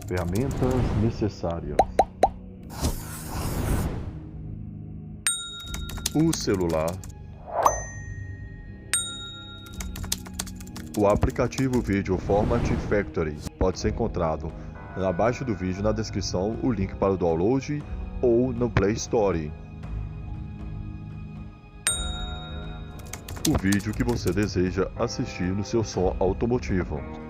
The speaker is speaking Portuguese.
Ferramentas necessárias. O celular. O aplicativo Video Format Factory pode ser encontrado abaixo do vídeo na descrição o link para o download ou no Play Store. O vídeo que você deseja assistir no seu som automotivo.